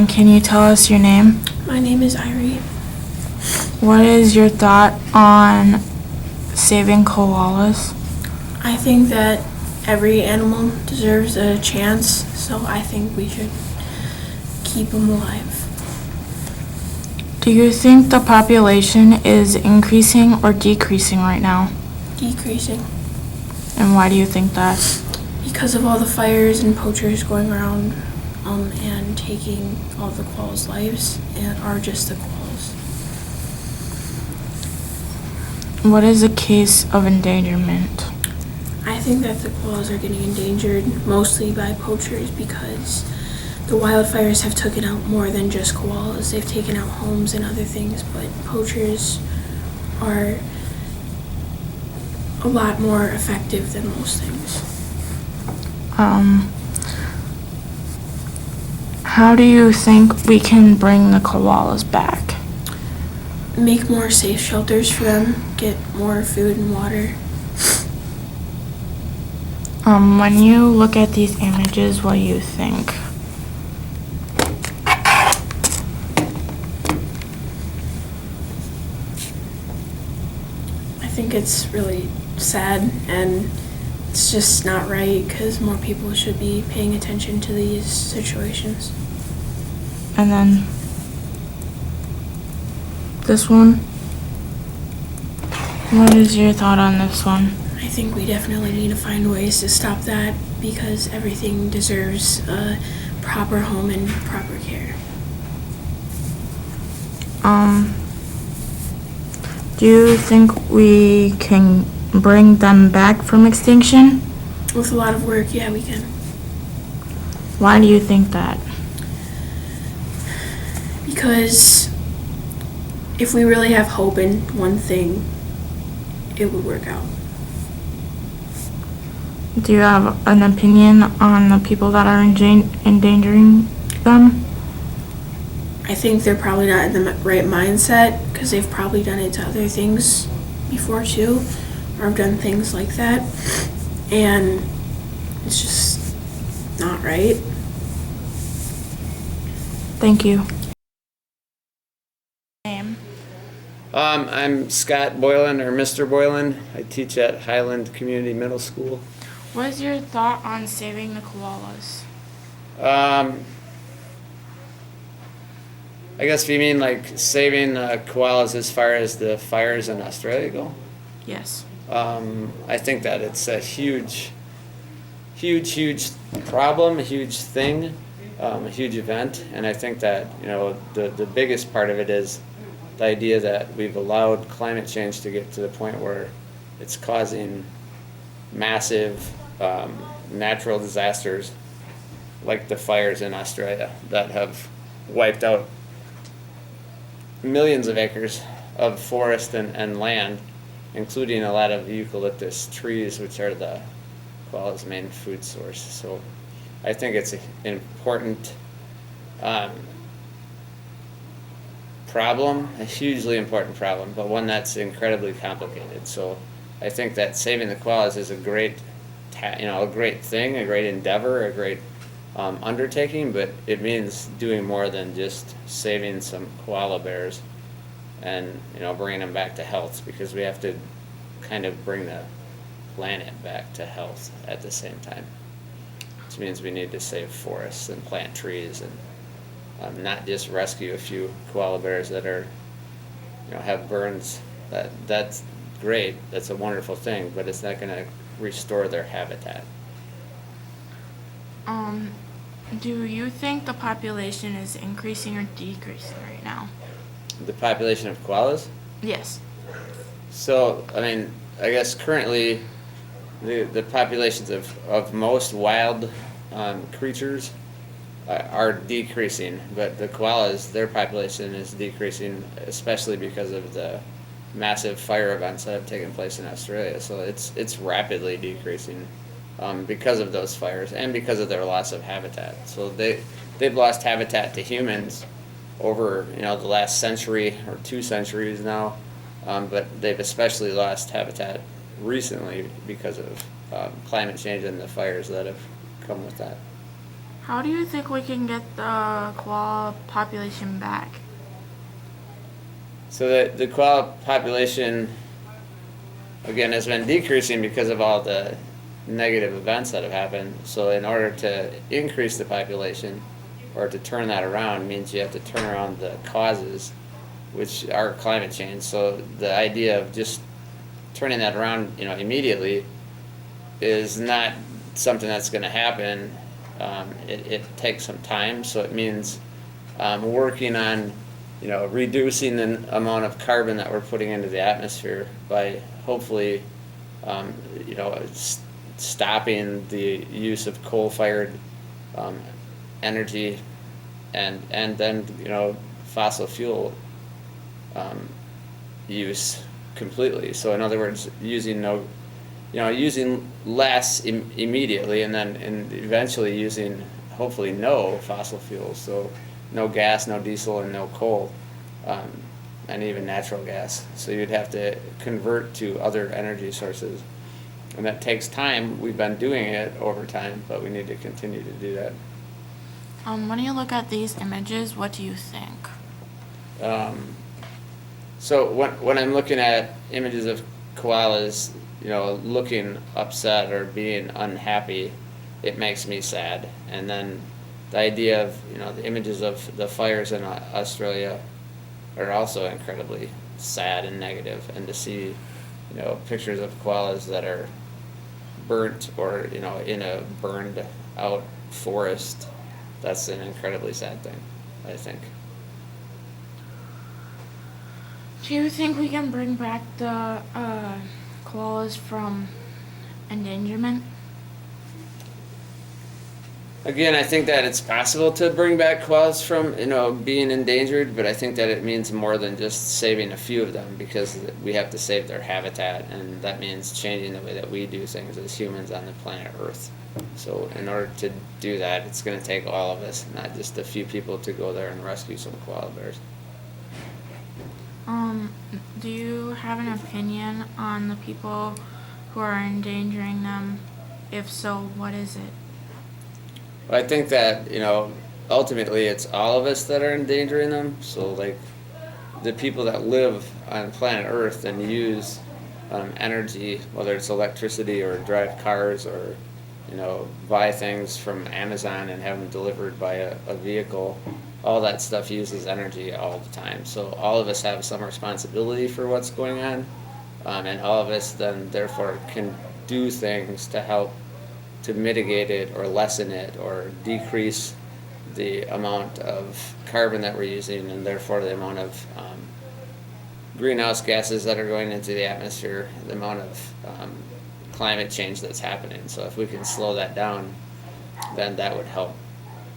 Can you tell us your name? My name is Irie. What is your thought on saving koalas? I think that every animal deserves a chance, so I think we should keep them alive. Do you think the population is increasing or decreasing right now? Decreasing. And why do you think that? Because of all the fires and poachers going around and taking all the koalas' lives, and are just the koalas. What is a case of endangerment? I think that the koalas are getting endangered mostly by poachers because the wildfires have taken out more than just koalas. They've taken out homes and other things, but poachers are a lot more effective than most things. How do you think we can bring the koalas back? Make more safe shelters for them, get more food and water. When you look at these images, what do you think? I think it's really sad and it's just not right because more people should be paying attention to these situations. And then this one. What is your thought on this one? I think we definitely need to find ways to stop that because everything deserves a proper home and proper care. Do you think we can bring them back from extinction? With a lot of work, yeah, we can. Why do you think that? Because if we really have hope in one thing, it would work out. Do you have an opinion on the people that are endangering them? I think they're probably not in the right mindset because they've probably done it to other things before too, or have done things like that, and it's just not right. Thank you. Name. I'm Scott Boylan, or Mr. Boylan. I teach at Highland Community Middle School. What is your thought on saving the koalas? I guess if you mean like saving koalas as far as the fires in Australia go, Yes. I think that it's a huge problem, a huge thing, a huge event, and I think that the biggest part of it is the idea that we've allowed climate change to get to the point where it's causing massive natural disasters like the fires in Australia that have wiped out millions of acres of forest and land, including a lot of eucalyptus trees, which are the koala's main food source. So I think it's an important problem, a hugely important problem, but one that's incredibly complicated. So I think that saving the koalas is a great thing, a great endeavor, a great undertaking, but it means doing more than just saving some koala bears and bringing them back to health, because we have to kind of bring the planet back to health at the same time, which means we need to save forests and plant trees and not just rescue a few koala bears that are have burns. That's great, that's a wonderful thing, but it's not going to restore their habitat. Do you think the population is increasing or decreasing right now? The population of koalas? Yes. So, I guess currently the populations of most wild creatures are decreasing, but the koalas, their population is decreasing, especially because of the massive fire events that have taken place in Australia. So it's rapidly decreasing because of those fires and because of their loss of habitat. So they've lost habitat to humans over the last century or 2 centuries now, but they've especially lost habitat recently because of climate change and the fires that have come with that. How do you think we can get the koala population back? So the koala population, again, has been decreasing because of all the negative events that have happened. So in order to increase the population, or to turn that around, means you have to turn around the causes, which are climate change. So the idea of just turning that around immediately is not something that's going to happen. It takes some time, so it means working on reducing the amount of carbon that we're putting into the atmosphere by hopefully stopping the use of coal-fired energy and then fossil fuel use completely. So in other words, using less immediately, and then eventually using hopefully no fossil fuels. So no gas, no diesel, and no coal, and even natural gas. So you'd have to convert to other energy sources, and that takes time. We've been doing it over time, but we need to continue to do that. When you look at these images, what do you think? So when I'm looking at images of koalas, looking upset or being unhappy, it makes me sad. And then the idea of the images of the fires in Australia are also incredibly sad and negative. And to see pictures of koalas that are burnt or in a burned out forest, that's an incredibly sad thing, I think. Do you think we can bring back the koalas from endangerment? Again, I think that it's possible to bring back koalas from, being endangered, but I think that it means more than just saving a few of them, because we have to save their habitat, and that means changing the way that we do things as humans on the planet Earth. So in order to do that, it's going to take all of us, not just a few people, to go there and rescue some koala bears. Do you have an opinion on the people who are endangering them? If so, what is it? I think that, ultimately it's all of us that are endangering them. So, like, the people that live on planet Earth and use energy, whether it's electricity or drive cars or, buy things from Amazon and have them delivered by a vehicle, all that stuff uses energy all the time. So all of us have some responsibility for what's going on, and all of us then therefore can do things to help to mitigate it or lessen it or decrease the amount of carbon that we're using, and therefore the amount of greenhouse gases that are going into the atmosphere, the amount of climate change that's happening. So if we can slow that down, then that would help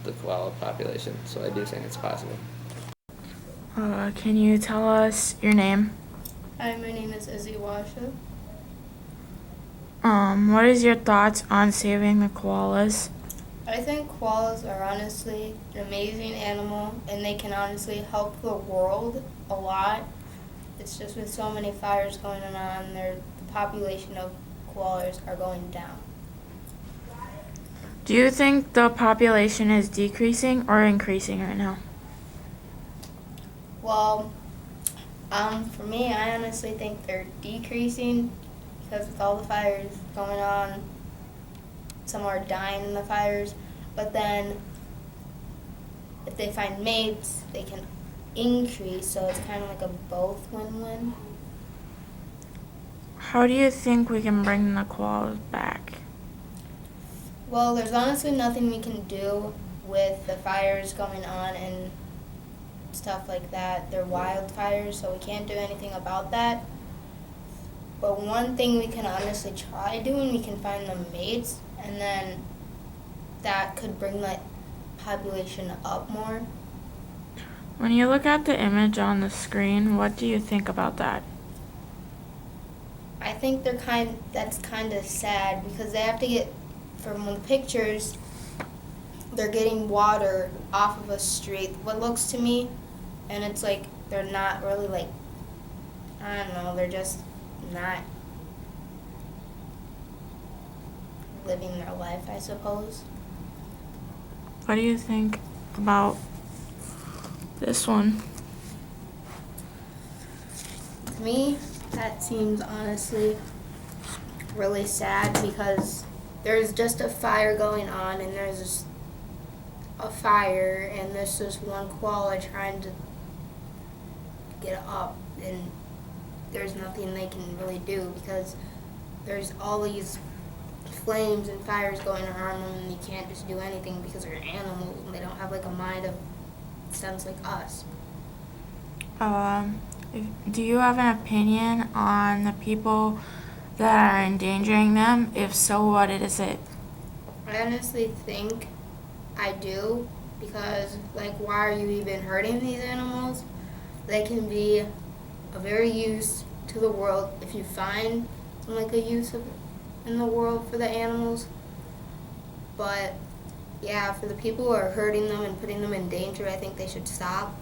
the koala population. So I do think it's possible. Can you tell us your name? Hi, my name is Izzy Washa. What is your thoughts on saving the koalas? I think koalas are honestly an amazing animal, and they can honestly help the world a lot. It's just with so many fires going on, the population of koalas are going down. Do you think the population is decreasing or increasing right now? Well, for me, I honestly think they're decreasing because with all the fires going on, some are dying in the fires. But then, if they find mates, they can increase. So it's kind of like a both win-win. How do you think we can bring the koalas back? Well, there's honestly nothing we can do with the fires going on and stuff like that. They're wildfires, so we can't do anything about that. But one thing we can honestly try doing, we can find them mates, and then that could bring the population up more. When you look at the image on the screen, what do you think about that? I think that's kind of sad because they have to get, from the pictures, they're getting water off of a street, what looks to me, and it's like they're not really like, I don't know, they're just not living their life, I suppose. What do you think about this one? To me, that seems honestly really sad because there's just a fire going on and there's just a fire and there's just one koala trying to get up and there's nothing they can really do because there's all these flames and fires going around them and you can't just do anything because they're animals and they don't have like a mind of sense like us. Do you have an opinion on the people that are endangering them? If so, what is it? I honestly think I do because, like, why are you even hurting these animals? They can be a very use to the world if you find like a use in the world for the animals. But yeah, for the people who are hurting them and putting them in danger, I think they should stop